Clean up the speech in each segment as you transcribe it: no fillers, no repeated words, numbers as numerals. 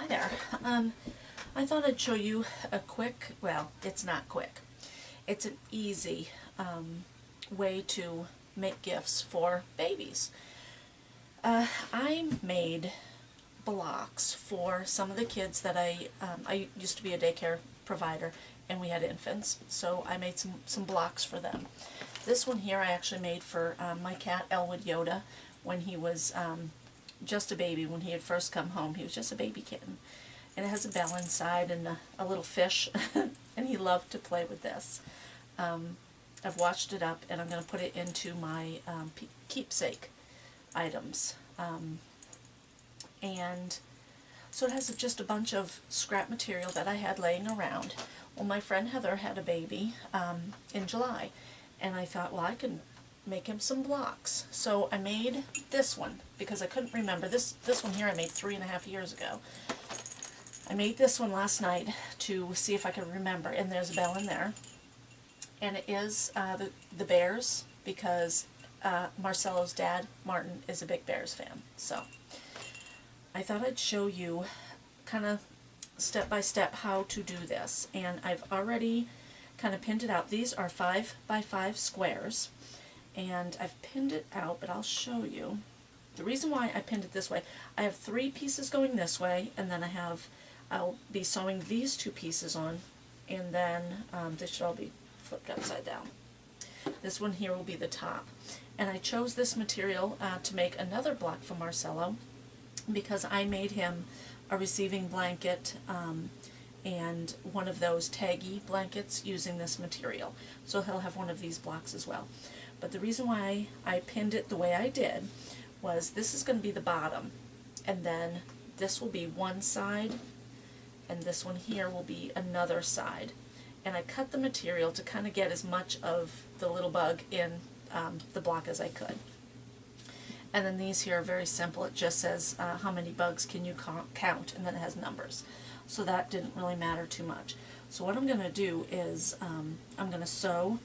Hi there. I thought I'd show you a quick, well, it's not quick. It's an easy way to make gifts for babies. I made blocks for some of the kids that I used to be a daycare provider and we had infants, so I made some blocks for them. This one here I actually made for my cat Elwood Yoda when he was just a baby. When he had first come home, he was just a baby kitten. And it has a bell inside and a little fish, and he loved to play with this. I've washed it up, and I'm going to put it into my keepsake items. And so it has just a bunch of scrap material that I had laying around. Well, my friend Heather had a baby in July, and I thought, well, I can make him some blocks. So I made this one because I couldn't remember. This one here I made 3.5 years ago. I made this one last night to see if I could remember, and there's a bell in there. And it is the Bears, because Marcelo's dad, Martin, is a big Bears fan. So I thought I'd show you kind of step by step how to do this. And I've already kind of pinned it out. These are 5 by 5 squares. And I've pinned it out, but I'll show you. The reason why I pinned it this way, I have 3 pieces going this way, and then I'll be sewing these 2 pieces on, and then this should all be flipped upside down. This one here will be the top. And I chose this material to make another block for Marcelo because I made him a receiving blanket and one of those taggy blankets using this material. So he'll have one of these blocks as well. But the reason why I pinned it the way I did was this is going to be the bottom, and then this will be one side, and this one here will be another side. And I cut the material to kind of get as much of the little bug in the block as I could. And then these here are very simple. It just says how many bugs can you count, and then it has numbers. So that didn't really matter too much. So what I'm going to do is I'm going to sew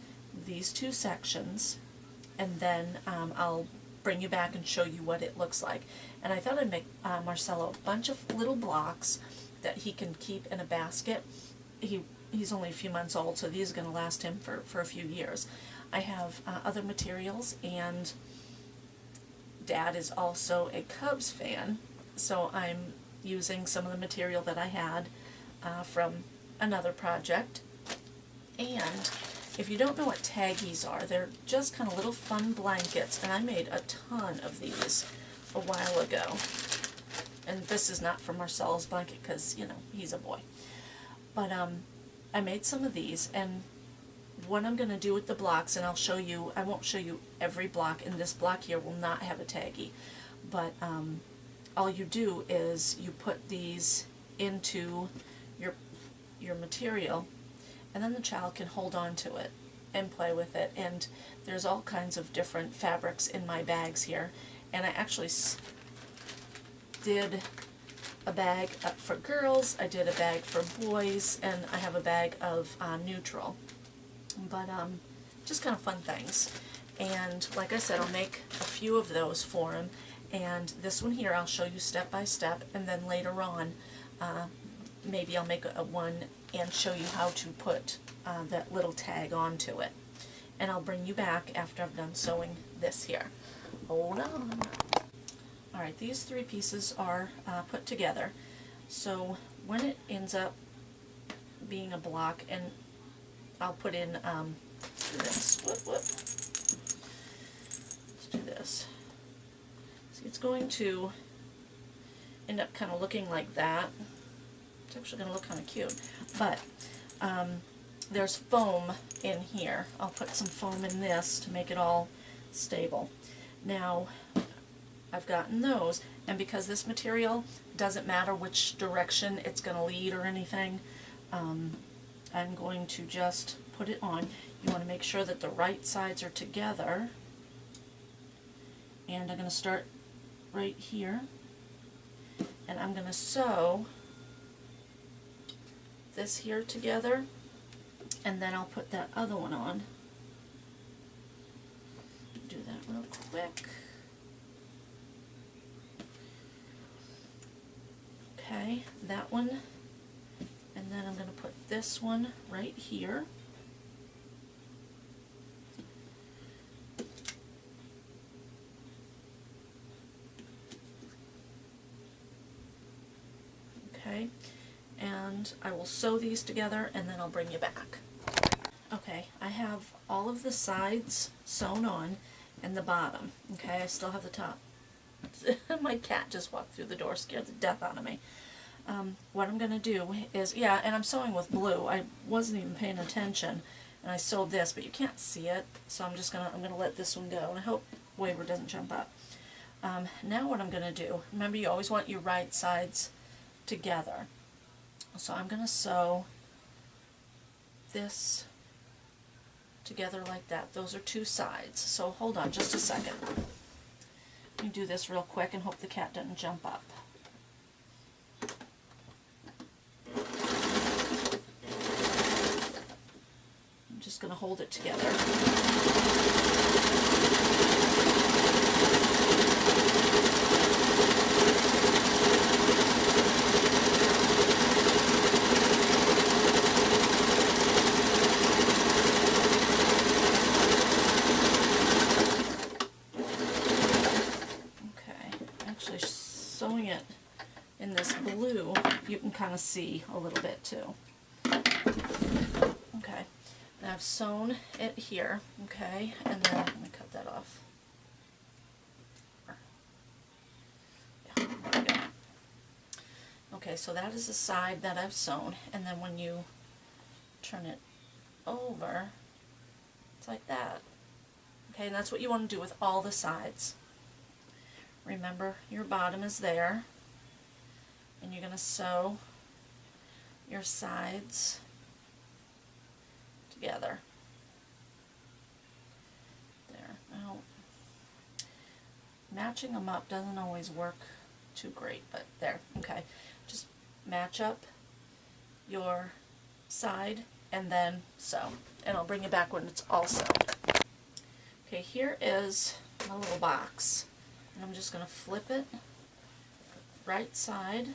these 2 sections, and then I'll bring you back and show you what it looks like. And I thought I'd make Marcelo a bunch of little blocks that he can keep in a basket. He's only a few months old, so these are going to last him for a few years. I have other materials, and Dad is also a Cubs fan, so I'm using some of the material that I had from another project. And if you don't know what taggies are, they're just kind of little fun blankets, and I made a ton of these a while ago. And this is not for Marcelo's blanket because, you know, he's a boy. But I made some of these, and what I'm going to do with the blocks, and I'll show you, I won't show you every block, and this block here will not have a taggy, but all you do is you put these into your material, and then the child can hold on to it and play with it. And there's all kinds of different fabrics in my bags here, and I actually did a bag for girls, I did a bag for boys, and I have a bag of neutral. But just kind of fun things. And like I said, I'll make a few of those for him. And this one here I'll show you step by step, and then later on maybe I'll make a one and show you how to put that little tag onto it. And I'll bring you back after I've done sewing this here. Hold on. Alright, these 3 pieces are put together. So when it ends up being a block, and I'll put in this. Let's do this. See, it's going to end up kind of looking like that. It's actually going to look kind of cute. But there's foam in here. I'll put some foam in this to make it all stable. Now, I've gotten those, and because this material doesn't matter which direction it's going to lead or anything, I'm going to just put it on. You want to make sure that the right sides are together, and I'm going to start right here, and I'm going to sew this here together, and then I'll put that other one on. Do that real quick. Okay, that one, and then I'm going to put this one right here. Okay, and I will sew these together and then I'll bring you back. Okay, I have all of the sides sewn on and the bottom. Okay, I still have the top. My cat just walked through the door, scared the death out of me. What I'm going to do is, yeah, and I'm sewing with blue. I wasn't even paying attention, and I sewed this, but you can't see it, so I'm going to let this one go, and I hope Wayward doesn't jump up. Now what I'm going to do, remember you always want your right sides together. So I'm going to sew this together like that. Those are two sides. So hold on just a second. Let me do this real quick and hope the cat doesn't jump up. I'm just going to hold it together. Sewing it in this blue, you can kind of see a little bit too. Okay, now I've sewn it here, okay, and then I'm going to cut that off. Yeah, there we go. Okay, so that is the side that I've sewn, and then when you turn it over, it's like that. Okay, and that's what you want to do with all the sides. Remember, your bottom is there, and you're going to sew your sides together. There. Now, matching them up doesn't always work too great, but there. Okay. Just match up your side and then sew. And I'll bring you back when it's all sewn. Okay, here is my little box. And I'm just going to flip it right side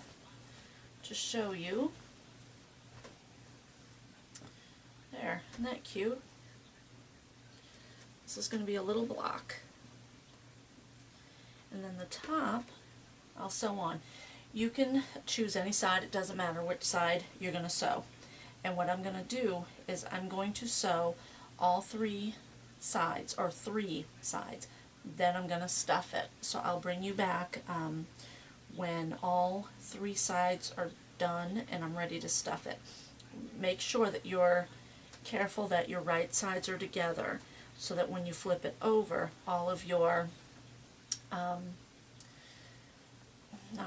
to show you. There, isn't that cute? This is going to be a little block. And then the top, I'll sew on. You can choose any side, it doesn't matter which side you're going to sew. And what I'm going to do is I'm going to sew all three sides, or three sides. Then I'm going to stuff it. So I'll bring you back when all three sides are done and I'm ready to stuff it. Make sure that you're careful that your right sides are together so that when you flip it over, all of your, not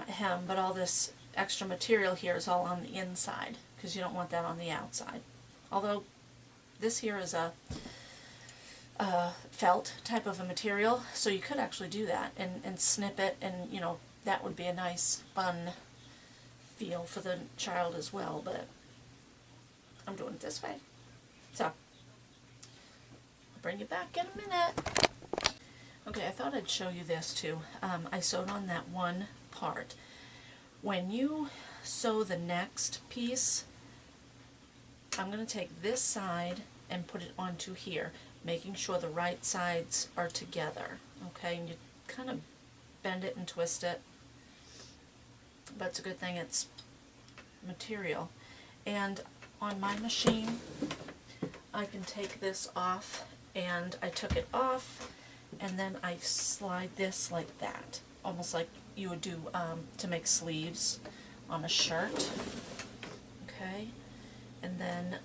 hem, but all this extra material here is all on the inside because you don't want that on the outside. Although this here is a felt type of a material, so you could actually do that and snip it, and you know that would be a nice fun feel for the child as well, but I'm doing it this way. So I'll bring you back in a minute. Okay, I thought I'd show you this too. I sewed on that one part. When you sew the next piece, I'm going to take this side and put it onto here, making sure the right sides are together. Okay, and you kind of bend it and twist it, but it's a good thing it's material. And on my machine, I can take this off, and I took it off, and then I slide this like that, almost like you would do to make sleeves on a shirt. Okay, and then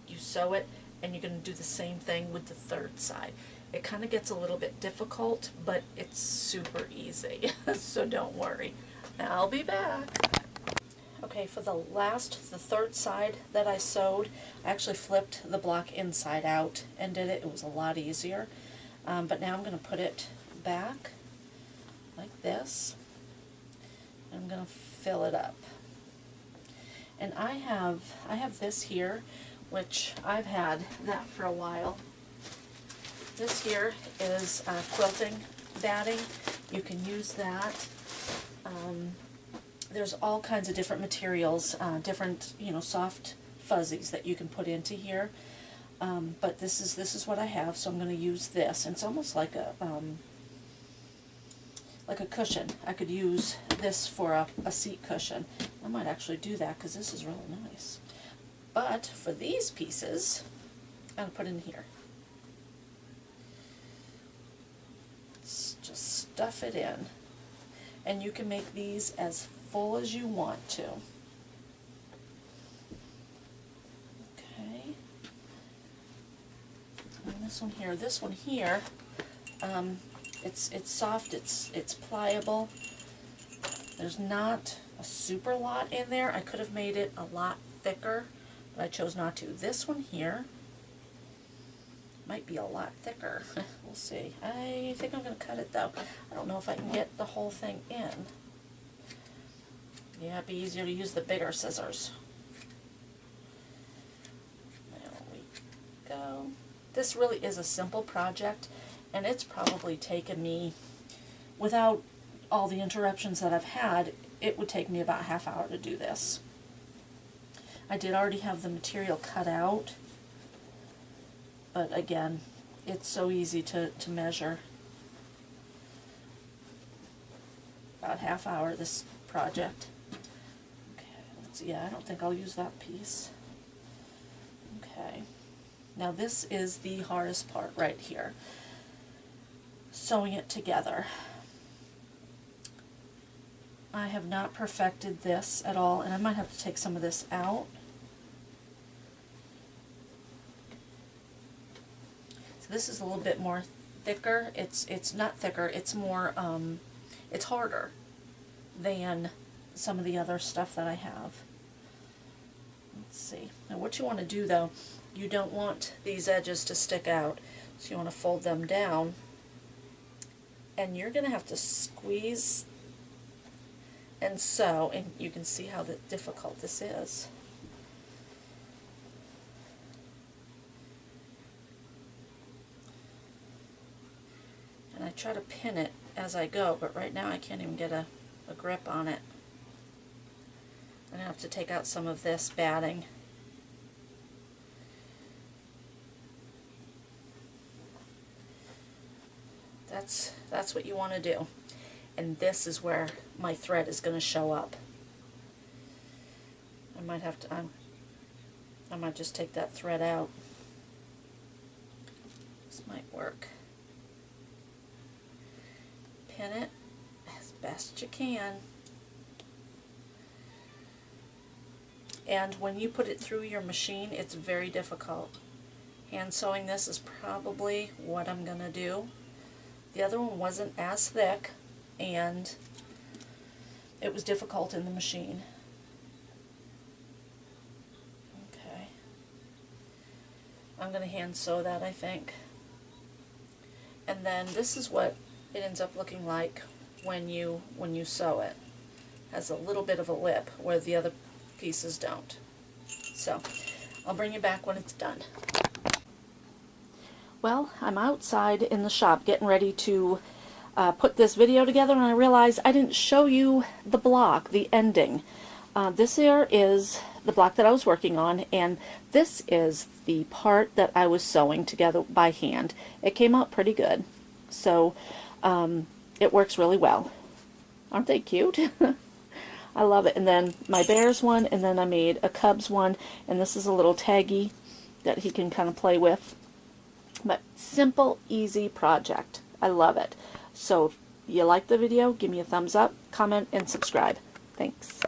you sew it, and you're going to do the same thing with the third side. It kind of gets a little bit difficult, but it's super easy, so don't worry. I'll be back. Okay, for the third side that I sewed, I actually flipped the block inside out and did it. It was a lot easier. But now I'm going to put it back like this. I'm going to fill it up. And I have this here, which I've had that for a while. This here is quilting batting. You can use that There's all kinds of different materials, different, you know, soft fuzzies that you can put into here. But this is what I have, so I'm going to use this. And it's almost like a cushion. I could use this for a seat cushion. I might actually do that because this is really nice. But for these pieces, I'm going to put in here. Let's just stuff it in. And you can make these as full as you want to. Okay. And this one here, it's soft, it's pliable. There's not a super lot in there. I could have made it a lot thicker, but I chose not to. This one here might be a lot thicker. We'll see. I think I'm going to cut it though. I don't know if I can get the whole thing in. Yeah, it'd be easier to use the bigger scissors. There we go. This really is a simple project, and it's probably taken me, without all the interruptions that I've had, it would take me about a half hour to do this. I did already have the material cut out, but again, it's so easy to measure. About half hour this project. Okay, let's see. Yeah, I don't think I'll use that piece. Okay. Now this is the hardest part right here. Sewing it together. I have not perfected this at all, and I might have to take some of this out. So this is a little bit more thicker. It's not thicker, it's more, it's harder than some of the other stuff that I have. Let's see. Now what you want to do though, you don't want these edges to stick out, so you want to fold them down, and you're going to have to squeeze and sew, and you can see how difficult this is. And I try to pin it as I go, but right now I can't even get a grip on it. I'm going to have to take out some of this batting. That's what you want to do. And this is where my thread is going to show up. I might have to, I might just take that thread out. This might work. Pin it as best you can. And when you put it through your machine, it's very difficult. Hand sewing this is probably what I'm going to do. The other one wasn't as thick, and it was difficult in the machine. Okay. I'm going to hand sew that, I think. And then this is what it ends up looking like when you sew it. It has a little bit of a lip where the other pieces don't. So I'll bring you back when it's done. Well, I'm outside in the shop getting ready to put this video together, and I realized I didn't show you the block, the ending. This here is the block that I was working on, and this is the part that I was sewing together by hand. It came out pretty good, so it works really well. Aren't they cute? I love it. And then my bear's one, and then I made a cub's one, and this is a little taggy that he can kind of play with. But simple, easy project. I love it. So if you like the video, give me a thumbs up, comment, and subscribe. Thanks.